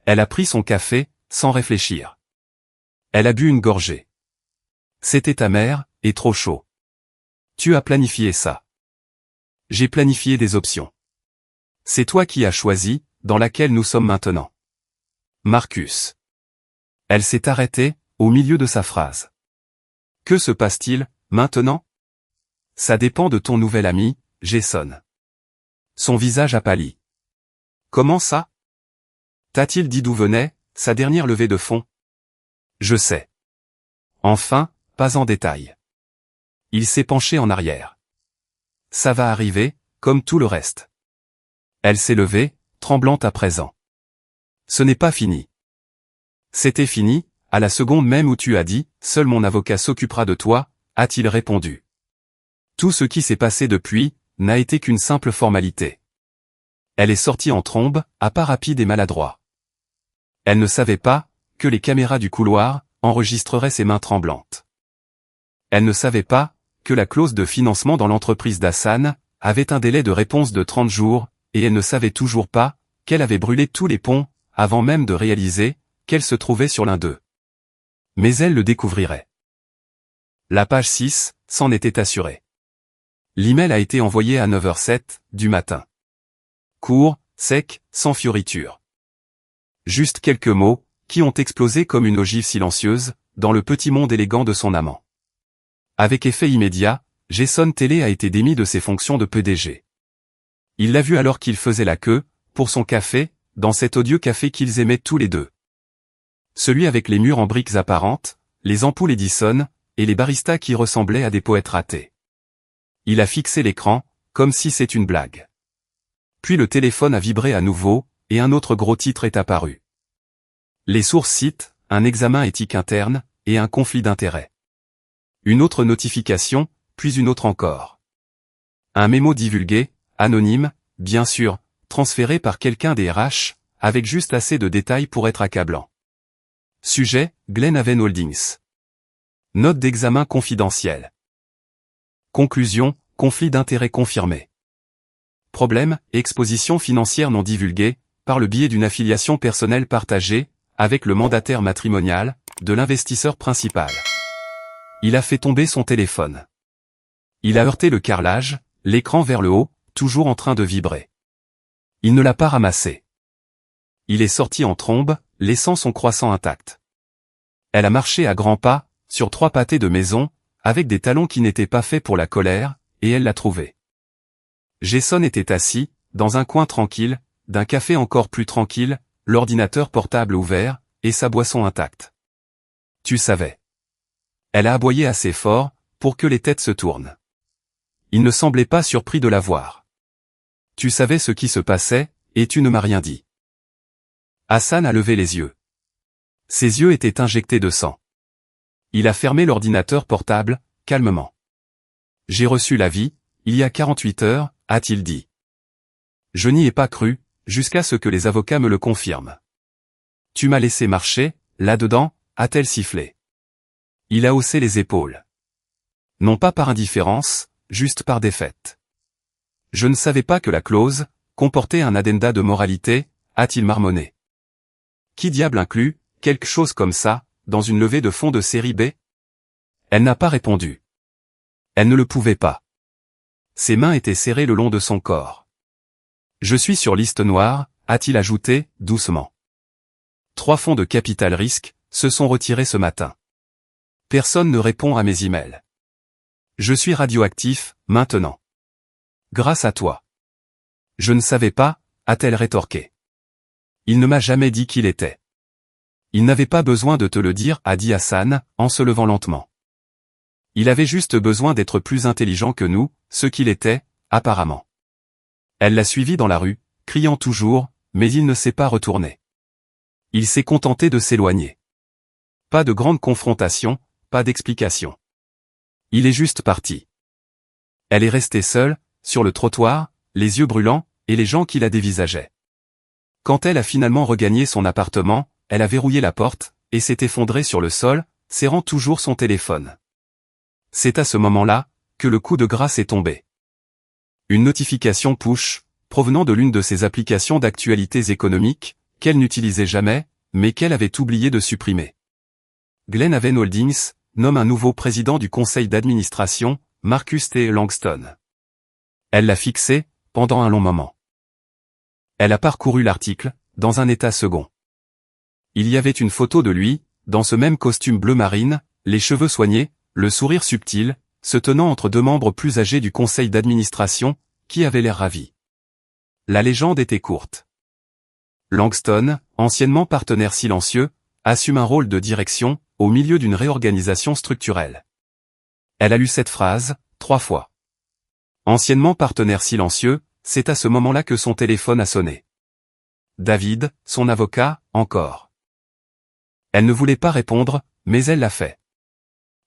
Elle a pris son café, sans réfléchir. Elle a bu une gorgée. C'était amer, et trop chaud. Tu as planifié ça. J'ai planifié des options. C'est toi qui as choisi, dans laquelle nous sommes maintenant. Marcus. Elle s'est arrêtée, au milieu de sa phrase. Que se passe-t-il, maintenant? Ça dépend de ton nouvel ami, Jason. Son visage a pâli. Comment ça? T'a-t-il dit d'où venait sa dernière levée de fonds? Je sais. Enfin, pas en détail. Il s'est penché en arrière. Ça va arriver, comme tout le reste. Elle s'est levée, tremblante à présent. Ce n'est pas fini. C'était fini, à la seconde même où tu as dit, seul mon avocat s'occupera de toi, a-t-il répondu. Tout ce qui s'est passé depuis, n'a été qu'une simple formalité. Elle est sortie en trombe, à pas rapide et maladroit. Elle ne savait pas, que les caméras du couloir, enregistreraient ses mains tremblantes. Elle ne savait pas, que la clause de financement dans l'entreprise d'Hassan, avait un délai de réponse de 30 jours, et elle ne savait toujours pas, qu'elle avait brûlé tous les ponts, avant même de réaliser, qu'elle se trouvait sur l'un d'eux. Mais elle le découvrirait. La page 6, s'en était assurée. L'email a été envoyé à 9h07 du matin. Court, sec, sans fioriture. Juste quelques mots, qui ont explosé comme une ogive silencieuse, dans le petit monde élégant de son amant. Avec effet immédiat, Jason Télé a été démis de ses fonctions de PDG. Il l'a vu alors qu'il faisait la queue, pour son café, dans cet odieux café qu'ils aimaient tous les deux. Celui avec les murs en briques apparentes, les ampoules Edison, et les baristas qui ressemblaient à des poètes ratés. Il a fixé l'écran, comme si c'est une blague. Puis le téléphone a vibré à nouveau, et un autre gros titre est apparu. Les sources citent, un examen éthique interne, et un conflit d'intérêts. Une autre notification, puis une autre encore. Un mémo divulgué, anonyme, bien sûr, transféré par quelqu'un des RH, avec juste assez de détails pour être accablant. Sujet, Glenhaven Holdings. Note d'examen confidentielle. Conclusion, conflit d'intérêts confirmé. problème, exposition financière non divulguée, par le biais d'une affiliation personnelle partagée, avec le mandataire matrimonial, de l'investisseur principal. Il a fait tomber son téléphone. Il a heurté le carrelage, l'écran vers le haut, toujours en train de vibrer. Il ne l'a pas ramassé. Il est sorti en trombe, laissant son croissant intact. Elle a marché à grands pas, sur 3 pâtés de maison, avec des talons qui n'étaient pas faits pour la colère, et elle l'a trouvé. Jason était assis, dans un coin tranquille, d'un café encore plus tranquille, l'ordinateur portable ouvert, et sa boisson intacte. Tu savais. Elle a aboyé assez fort, pour que les têtes se tournent. Il ne semblait pas surpris de la voir. Tu savais ce qui se passait, et tu ne m'as rien dit. Hassan a levé les yeux. Ses yeux étaient injectés de sang. Il a fermé l'ordinateur portable, calmement. J'ai reçu l'avis, il y a 48 heures, a-t-il dit. Je n'y ai pas cru, jusqu'à ce que les avocats me le confirment. Tu m'as laissé marcher, là-dedans, a-t-elle sifflé. Il a haussé les épaules. Non pas par indifférence, juste par défaite. Je ne savais pas que la clause comportait un addenda de moralité, a-t-il marmonné. Qui diable inclut quelque chose comme ça, dans une levée de fonds de série B? Elle n'a pas répondu. Elle ne le pouvait pas. Ses mains étaient serrées le long de son corps. Je suis sur liste noire, a-t-il ajouté, doucement. 3 fonds de capital risque se sont retirés ce matin. Personne ne répond à mes emails. Je suis radioactif, maintenant. Grâce à toi. Je ne savais pas, a-t-elle rétorqué. Il ne m'a jamais dit qui il était. Il n'avait pas besoin de te le dire, a dit Hassan, en se levant lentement. Il avait juste besoin d'être plus intelligent que nous, ce qu'il était, apparemment. Elle l'a suivi dans la rue, criant toujours, mais il ne s'est pas retourné. Il s'est contenté de s'éloigner. Pas de grande confrontation, pas d'explication. Il est juste parti. Elle est restée seule, sur le trottoir, les yeux brûlants, et les gens qui la dévisageaient. Quand elle a finalement regagné son appartement, elle a verrouillé la porte, et s'est effondrée sur le sol, serrant toujours son téléphone. C'est à ce moment-là, que le coup de grâce est tombé. Une notification push, provenant de l'une de ses applications d'actualités économiques, qu'elle n'utilisait jamais, mais qu'elle avait oublié de supprimer. Glenhaven Holdings nomme un nouveau président du conseil d'administration, Marcus T. Langston. Elle l'a fixé, pendant un long moment. Elle a parcouru l'article, dans un état second. Il y avait une photo de lui, dans ce même costume bleu marine, les cheveux soignés, le sourire subtil, se tenant entre 2 membres plus âgés du conseil d'administration, qui avaient l'air ravis. La légende était courte. Langston, anciennement partenaire silencieux, assume un rôle de direction, au milieu d'une réorganisation structurelle. Elle a lu cette phrase, 3 fois. Anciennement partenaire silencieux, c'est à ce moment-là que son téléphone a sonné. David, son avocat, encore. Elle ne voulait pas répondre, mais elle l'a fait.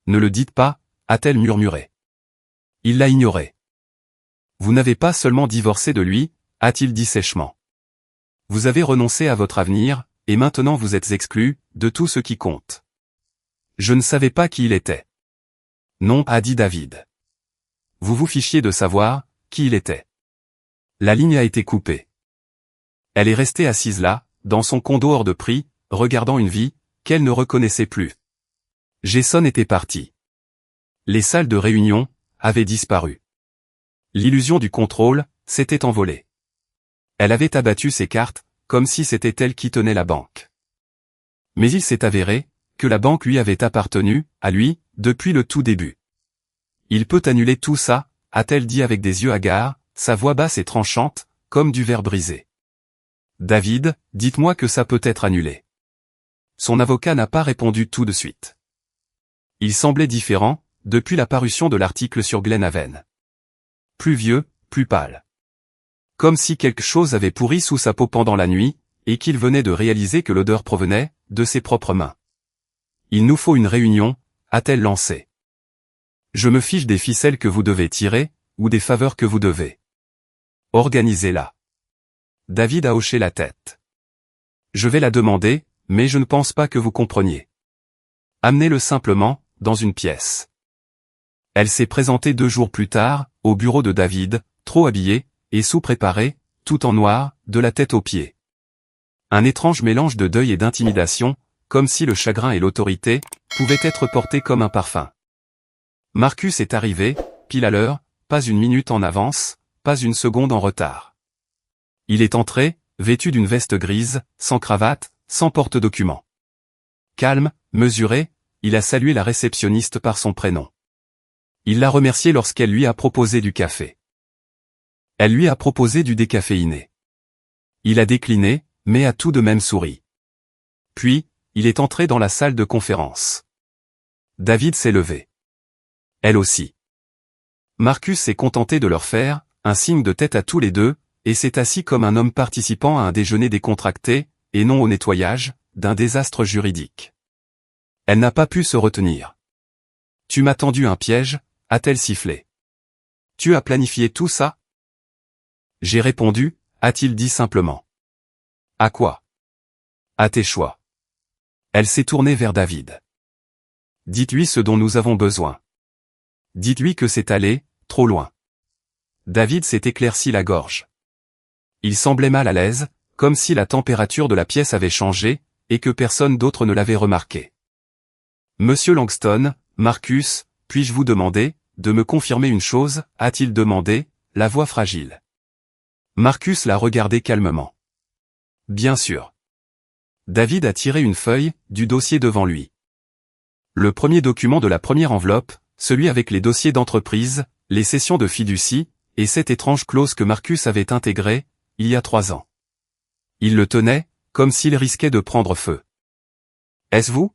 Ne le dites pas, a-t-elle murmuré. Il l'a ignoré. Vous n'avez pas seulement divorcé de lui, a-t-il dit sèchement. Vous avez renoncé à votre avenir, et maintenant vous êtes exclu, de tout ce qui compte. Je ne savais pas qui il était. Non, a dit David. Vous vous fichiez de savoir, qui il était. La ligne a été coupée. Elle est restée assise là, dans son condo hors de prix, regardant une vie, qu'elle ne reconnaissait plus. Jason était parti. Les salles de réunion avaient disparu. L'illusion du contrôle s'était envolée. Elle avait abattu ses cartes, comme si c'était elle qui tenait la banque. Mais il s'est avéré que la banque lui avait appartenu, à lui, depuis le tout début. Il peut annuler tout ça, a-t-elle dit avec des yeux hagards, sa voix basse et tranchante, comme du verre brisé. David, dites-moi que ça peut être annulé. Son avocat n'a pas répondu tout de suite. Il semblait différent, depuis la parution de l'article sur Glenhaven. Plus vieux, plus pâle. Comme si quelque chose avait pourri sous sa peau pendant la nuit, et qu'il venait de réaliser que l'odeur provenait de ses propres mains. Il nous faut une réunion, a-t-elle lancé. Je me fiche des ficelles que vous devez tirer, ou des faveurs que vous devez. Organisez-la. David a hoché la tête. Je vais la demander, mais je ne pense pas que vous compreniez. Amenez-le simplement, dans une pièce. Elle s'est présentée 2 jours plus tard, au bureau de David, trop habillée, et sous-préparé, tout en noir, de la tête aux pieds. Un étrange mélange de deuil et d'intimidation, comme si le chagrin et l'autorité pouvaient être portés comme un parfum. Marcus est arrivé, pile à l'heure, pas une minute en avance, pas une seconde en retard. Il est entré, vêtu d'une veste grise, sans cravate, sans porte-document. Calme, mesuré, il a salué la réceptionniste par son prénom. Il l'a remerciée lorsqu'elle lui a proposé du café. Elle lui a proposé du décaféiné. Il a décliné, mais a tout de même souri. Puis, il est entré dans la salle de conférence. David s'est levé. Elle aussi. Marcus s'est contenté de leur faire un signe de tête à tous les deux, et s'est assis comme un homme participant à un déjeuner décontracté, et non au nettoyage d'un désastre juridique. Elle n'a pas pu se retenir. « Tu m'as tendu un piège », a-t-elle sifflé. « Tu as planifié tout ça ?» J'ai répondu, a-t-il dit simplement. « À quoi ?»« À tes choix. » Elle s'est tournée vers David. « Dites-lui ce dont nous avons besoin. Dites-lui que c'est allé, trop loin. » David s'est éclairci la gorge. Il semblait mal à l'aise, comme si la température de la pièce avait changé, et que personne d'autre ne l'avait remarqué. « Monsieur Langston, Marcus, puis-je vous demander, de me confirmer une chose ?» a-t-il demandé, la voix fragile. Marcus l'a regardé calmement. « Bien sûr. » David a tiré une feuille, du dossier devant lui. Le premier document de la première enveloppe, celui avec les dossiers d'entreprise, les cessions de fiducie, et cette étrange clause que Marcus avait intégrée, il y a 3 ans. Il le tenait, comme s'il risquait de prendre feu. « Est-ce vous ?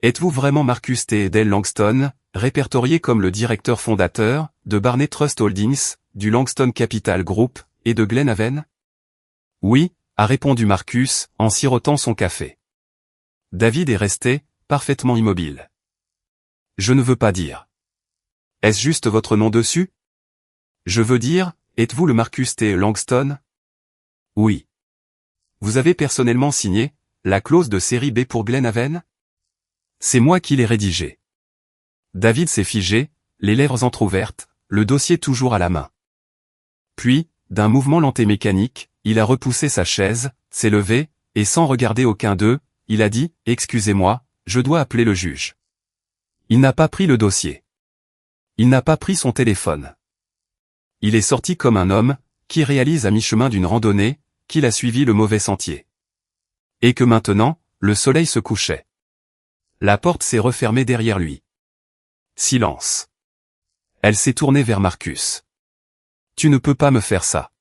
Êtes-vous vraiment Marcus T. Dale Langston, répertorié comme le directeur fondateur de Barney Trust Holdings, du Langston Capital Group, et de Glenhaven ?»« Oui, » a répondu Marcus, en sirotant son café. David est resté, parfaitement immobile. « Je ne veux pas dire. Est-ce juste votre nom dessus ? Je veux dire, êtes-vous le Marcus T. Langston ? Oui. Vous avez personnellement signé la clause de série B pour Glenhaven ? C'est moi qui l'ai rédigée. David s'est figé, les lèvres entr'ouvertes, le dossier toujours à la main. Puis, d'un mouvement lent et mécanique, il a repoussé sa chaise, s'est levé, et sans regarder aucun d'eux, il a dit « Excusez-moi, je dois appeler le juge. » Il n'a pas pris le dossier. Il n'a pas pris son téléphone. Il est sorti comme un homme qui réalise à mi-chemin d'une randonnée qu'il a suivi le mauvais sentier. Et que maintenant, le soleil se couchait. La porte s'est refermée derrière lui. Silence. Elle s'est tournée vers Marcus. « Tu ne peux pas me faire ça. »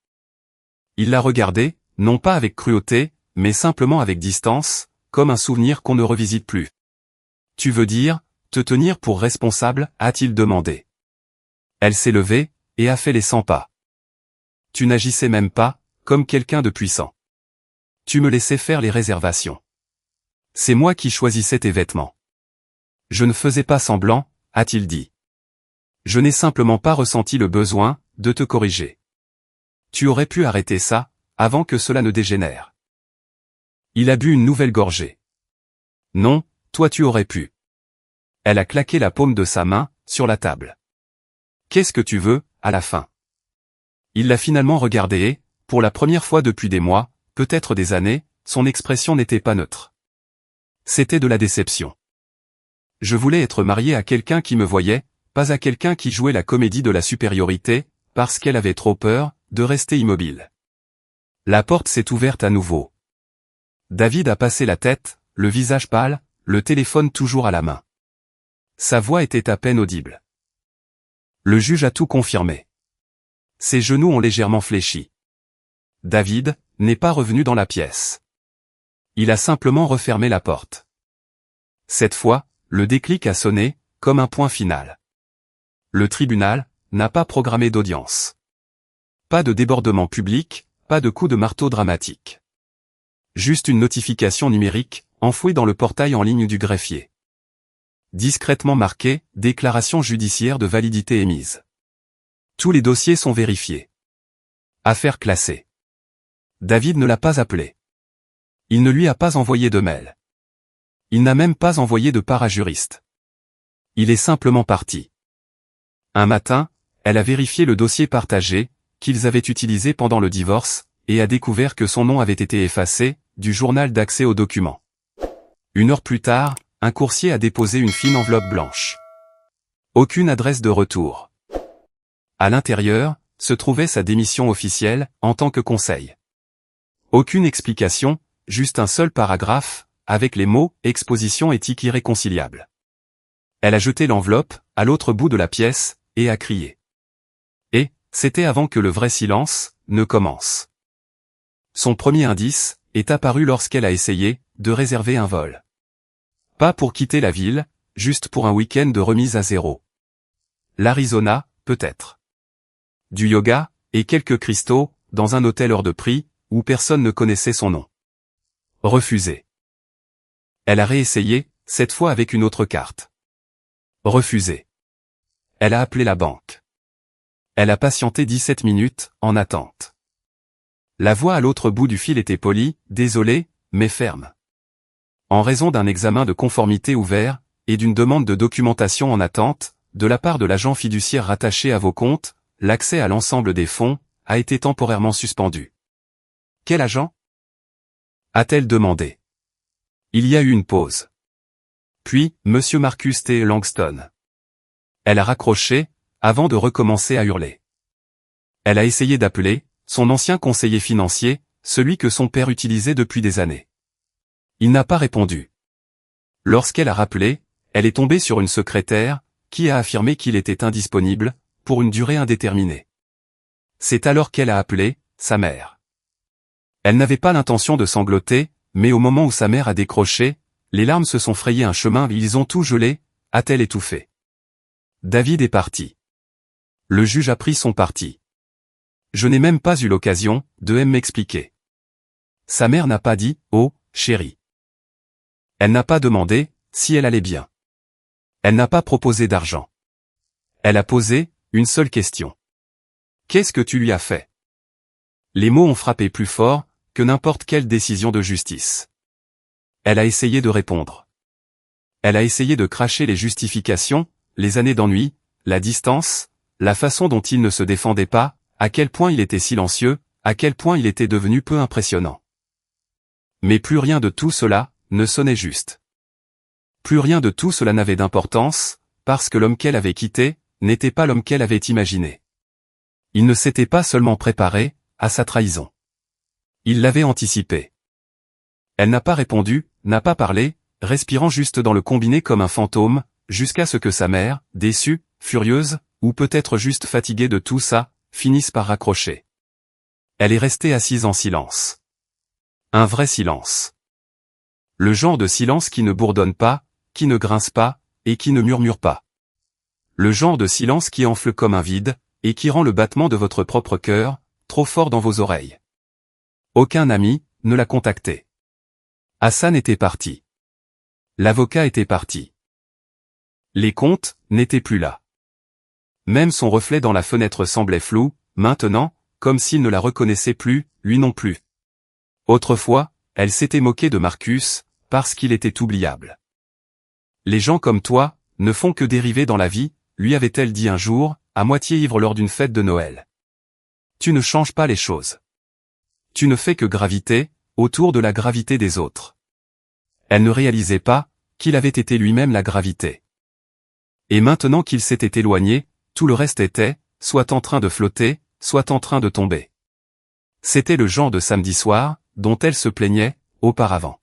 Il l'a regardé, non pas avec cruauté, mais simplement avec distance, comme un souvenir qu'on ne revisite plus. « Tu veux dire, te tenir pour responsable ?» a-t-il demandé. Elle s'est levée, et a fait les 100 pas. « Tu n'agissais même pas, comme quelqu'un de puissant. Tu me laissais faire les réservations. C'est moi qui choisissais tes vêtements. Je ne faisais pas semblant, a-t-il dit. Je n'ai simplement pas ressenti le besoin de te corriger. Tu aurais pu arrêter ça, avant que cela ne dégénère. » Il a bu une nouvelle gorgée. « Non, toi tu aurais pu. » Elle a claqué la paume de sa main, sur la table. « Qu'est-ce que tu veux, à la fin ?» Il l'a finalement regardé et, pour la première fois depuis des mois, peut-être des années, son expression n'était pas neutre. C'était de la déception. Je voulais être marié à quelqu'un qui me voyait, pas à quelqu'un qui jouait la comédie de la supériorité, parce qu'elle avait trop peur de rester immobile. La porte s'est ouverte à nouveau. David a passé la tête, le visage pâle, le téléphone toujours à la main. Sa voix était à peine audible. Le juge a tout confirmé. Ses genoux ont légèrement fléchi. David n'est pas revenu dans la pièce. Il a simplement refermé la porte. Cette fois, le déclic a sonné, comme un point final. Le tribunal n'a pas programmé d'audience. Pas de débordement public, pas de coup de marteau dramatique. Juste une notification numérique, enfouie dans le portail en ligne du greffier. Discrètement marqué, déclaration judiciaire de validité émise. Tous les dossiers sont vérifiés. Affaire classée. David ne l'a pas appelé. Il ne lui a pas envoyé de mail. Il n'a même pas envoyé de parajuriste. Il est simplement parti. Un matin, elle a vérifié le dossier partagé, qu'ils avaient utilisé pendant le divorce, et a découvert que son nom avait été effacé du journal d'accès aux documents. 1 heure plus tard, un coursier a déposé une fine enveloppe blanche. Aucune adresse de retour. À l'intérieur, se trouvait sa démission officielle, en tant que conseil. Aucune explication, juste un seul paragraphe, avec les mots « exposition éthique irréconciliable ». Elle a jeté l'enveloppe, à l'autre bout de la pièce, et a crié. Et, c'était avant que le vrai silence ne commence. Son premier indice est apparu lorsqu'elle a essayé de réserver un vol. Pas pour quitter la ville, juste pour un week-end de remise à zéro. L'Arizona, peut-être. Du yoga, et quelques cristaux, dans un hôtel hors de prix, où personne ne connaissait son nom. Refusé. Elle a réessayé, cette fois avec une autre carte. Refusé. Elle a appelé la banque. Elle a patienté 17 minutes, en attente. La voix à l'autre bout du fil était polie, désolée, mais ferme. En raison d'un examen de conformité ouvert, et d'une demande de documentation en attente, de la part de l'agent fiduciaire rattaché à vos comptes, l'accès à l'ensemble des fonds a été temporairement suspendu. Quel agent ? A-t-elle demandé. Il y a eu une pause. Puis, Monsieur Marcus T. Langston. Elle a raccroché, avant de recommencer à hurler. Elle a essayé d'appeler son ancien conseiller financier, celui que son père utilisait depuis des années. Il n'a pas répondu. Lorsqu'elle a rappelé, elle est tombée sur une secrétaire, qui a affirmé qu'il était indisponible, pour une durée indéterminée. C'est alors qu'elle a appelé sa mère. Elle n'avait pas l'intention de sangloter, mais au moment où sa mère a décroché, les larmes se sont frayé un chemin et ils ont tout gelé, a-t-elle étouffé. David est parti. Le juge a pris son parti. Je n'ai même pas eu l'occasion de m'expliquer. Sa mère n'a pas dit « Oh, chérie ». Elle n'a pas demandé si elle allait bien. Elle n'a pas proposé d'argent. Elle a posé une seule question. Qu'est-ce que tu lui as fait ? Les mots ont frappé plus fort que n'importe quelle décision de justice. Elle a essayé de répondre. Elle a essayé de cracher les justifications, les années d'ennui, la distance, la façon dont il ne se défendait pas, à quel point il était silencieux, à quel point il était devenu peu impressionnant. Mais plus rien de tout cela ne sonnait juste. Plus rien de tout cela n'avait d'importance, parce que l'homme qu'elle avait quitté n'était pas l'homme qu'elle avait imaginé. Il ne s'était pas seulement préparé à sa trahison. Il l'avait anticipé. Elle n'a pas répondu, n'a pas parlé, respirant juste dans le combiné comme un fantôme, jusqu'à ce que sa mère, déçue, furieuse, ou peut-être juste fatiguée de tout ça, finisse par raccrocher. Elle est restée assise en silence. Un vrai silence. Le genre de silence qui ne bourdonne pas, qui ne grince pas, et qui ne murmure pas. Le genre de silence qui enfle comme un vide, et qui rend le battement de votre propre cœur trop fort dans vos oreilles. Aucun ami ne l'a contacté. Hassan était parti. L'avocat était parti. Les comptes n'étaient plus là. Même son reflet dans la fenêtre semblait flou, maintenant, comme s'il ne la reconnaissait plus, lui non plus. Autrefois, elle s'était moquée de Marcus, parce qu'il était oubliable. Les gens comme toi ne font que dériver dans la vie, lui avait-elle dit un jour, à moitié ivre lors d'une fête de Noël. Tu ne changes pas les choses. Tu ne fais que graviter autour de la gravité des autres. Elle ne réalisait pas qu'il avait été lui-même la gravité. Et maintenant qu'il s'était éloigné, tout le reste était, soit en train de flotter, soit en train de tomber. C'était le genre de samedi soir, dont elle se plaignait, auparavant.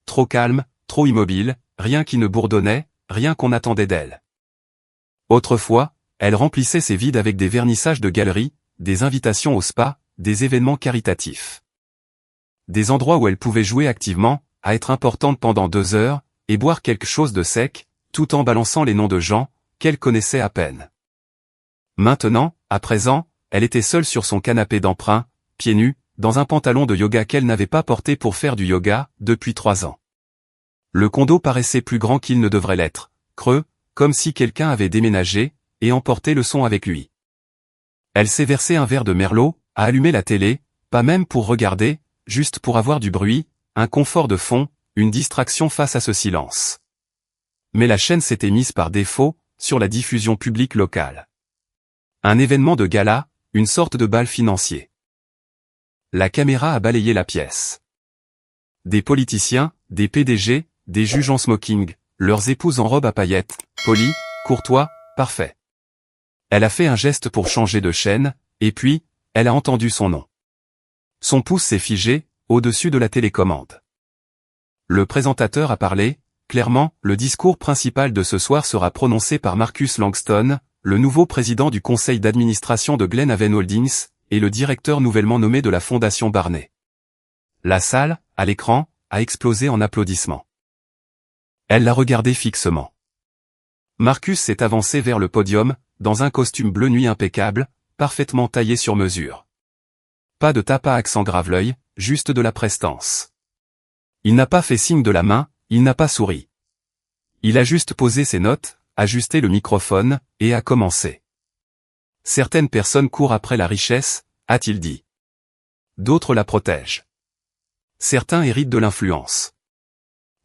Trop calme, trop immobile, rien qui ne bourdonnait, rien qu'on attendait d'elle. Autrefois, elle remplissait ses vides avec des vernissages de galeries, des invitations au spa, des événements caritatifs. Des endroits où elle pouvait jouer activement, à être importante pendant 2 heures, et boire quelque chose de sec, tout en balançant les noms de gens qu'elle connaissait à peine. Maintenant, à présent, elle était seule sur son canapé d'emprunt, pieds nus, dans un pantalon de yoga qu'elle n'avait pas porté pour faire du yoga depuis 3 ans. Le condo paraissait plus grand qu'il ne devrait l'être, creux, comme si quelqu'un avait déménagé et emporté le son avec lui. Elle s'est versé un verre de merlot, a allumé la télé, pas même pour regarder, juste pour avoir du bruit, un confort de fond, une distraction face à ce silence. Mais la chaîne s'était mise par défaut sur la diffusion publique locale. Un événement de gala Une sorte de bal financier. La caméra a balayé la pièce. Des politiciens, des PDG, des juges en smoking, leurs épouses en robe à paillettes, polis, courtois, parfaits. Elle a fait un geste pour changer de chaîne, et puis, elle a entendu son nom. Son pouce s'est figé, au-dessus de la télécommande. Le présentateur a parlé, clairement, le discours principal de ce soir sera prononcé par Marcus Langston, le nouveau président du conseil d'administration de Glenhaven Holdings, et le directeur nouvellement nommé de la Fondation Barney. La salle, à l'écran, a explosé en applaudissements. Elle l'a regardé fixement. Marcus s'est avancé vers le podium, dans un costume bleu nuit impeccable, parfaitement taillé sur mesure. Pas de tape à accent grave-l'œil, juste de la prestance. Il n'a pas fait signe de la main, il n'a pas souri. Il a juste posé ses notes, ajusté le microphone, et a commencé. Certaines personnes courent après la richesse, a-t-il dit. D'autres la protègent. Certains héritent de l'influence.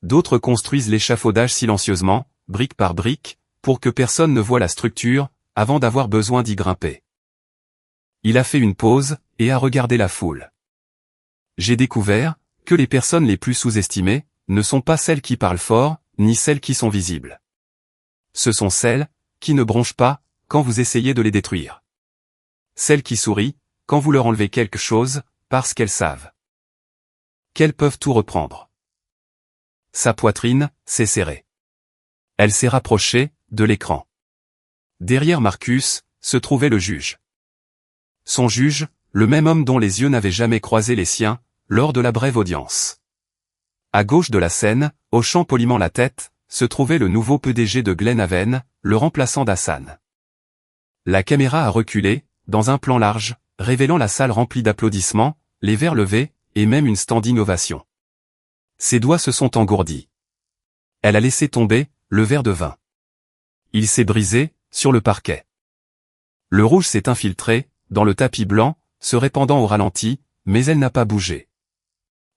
D'autres construisent l'échafaudage silencieusement, brique par brique, pour que personne ne voie la structure, avant d'avoir besoin d'y grimper. Il a fait une pause, et a regardé la foule. J'ai découvert que les personnes les plus sous-estimées ne sont pas celles qui parlent fort, ni celles qui sont visibles. Ce sont celles qui ne bronchent pas quand vous essayez de les détruire. Celles qui sourient quand vous leur enlevez quelque chose, parce qu'elles savent qu'elles peuvent tout reprendre. Sa poitrine s'est serrée. Elle s'est rapprochée de l'écran. Derrière Marcus se trouvait le juge. Son juge, le même homme dont les yeux n'avaient jamais croisé les siens, lors de la brève audience. À gauche de la scène, hochant poliment la tête, se trouvait le nouveau PDG de Glenhaven, le remplaçant d'Hassan. La caméra a reculé, dans un plan large, révélant la salle remplie d'applaudissements, les verres levés, et même une standing ovation. Ses doigts se sont engourdis. Elle a laissé tomber le verre de vin. Il s'est brisé sur le parquet. Le rouge s'est infiltré dans le tapis blanc, se répandant au ralenti, mais elle n'a pas bougé.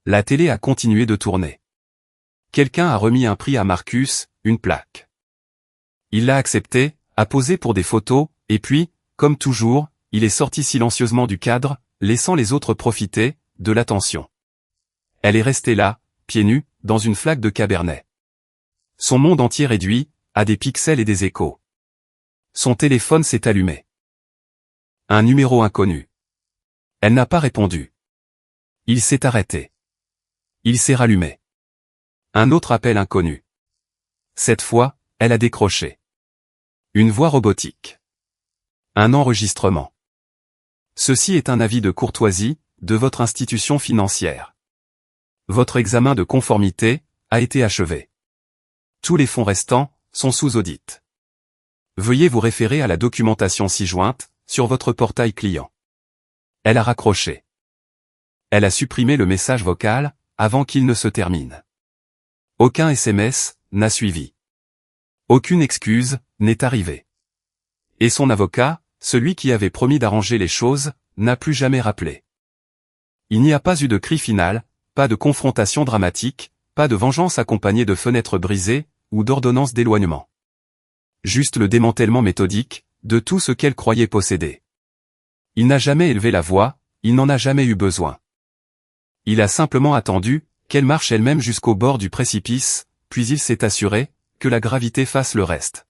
La télé a continué de tourner. Quelqu'un a remis un prix à Marcus, une plaque. Il l'a accepté, a posé pour des photos, et puis, comme toujours, il est sorti silencieusement du cadre, laissant les autres profiter de l'attention. Elle est restée là, pieds nus, dans une flaque de cabernet. Son monde entier réduit à des pixels et des échos. Son téléphone s'est allumé. Un numéro inconnu. Elle n'a pas répondu. Il s'est arrêté. Il s'est rallumé. Un autre appel inconnu. Cette fois, elle a décroché. Une voix robotique. Un enregistrement. Ceci est un avis de courtoisie de votre institution financière. Votre examen de conformité a été achevé. Tous les fonds restants sont sous audit. Veuillez vous référer à la documentation ci-jointe sur votre portail client. Elle a raccroché. Elle a supprimé le message vocal avant qu'il ne se termine. Aucun SMS n'a suivi. Aucune excuse n'est arrivée. Et son avocat, celui qui avait promis d'arranger les choses, n'a plus jamais rappelé. Il n'y a pas eu de cri final, pas de confrontation dramatique, pas de vengeance accompagnée de fenêtres brisées, ou d'ordonnances d'éloignement. Juste le démantèlement méthodique de tout ce qu'elle croyait posséder. Il n'a jamais élevé la voix, il n'en a jamais eu besoin. Il a simplement attendu qu'elle marche elle-même jusqu'au bord du précipice, puis il s'est assuré que la gravité fasse le reste.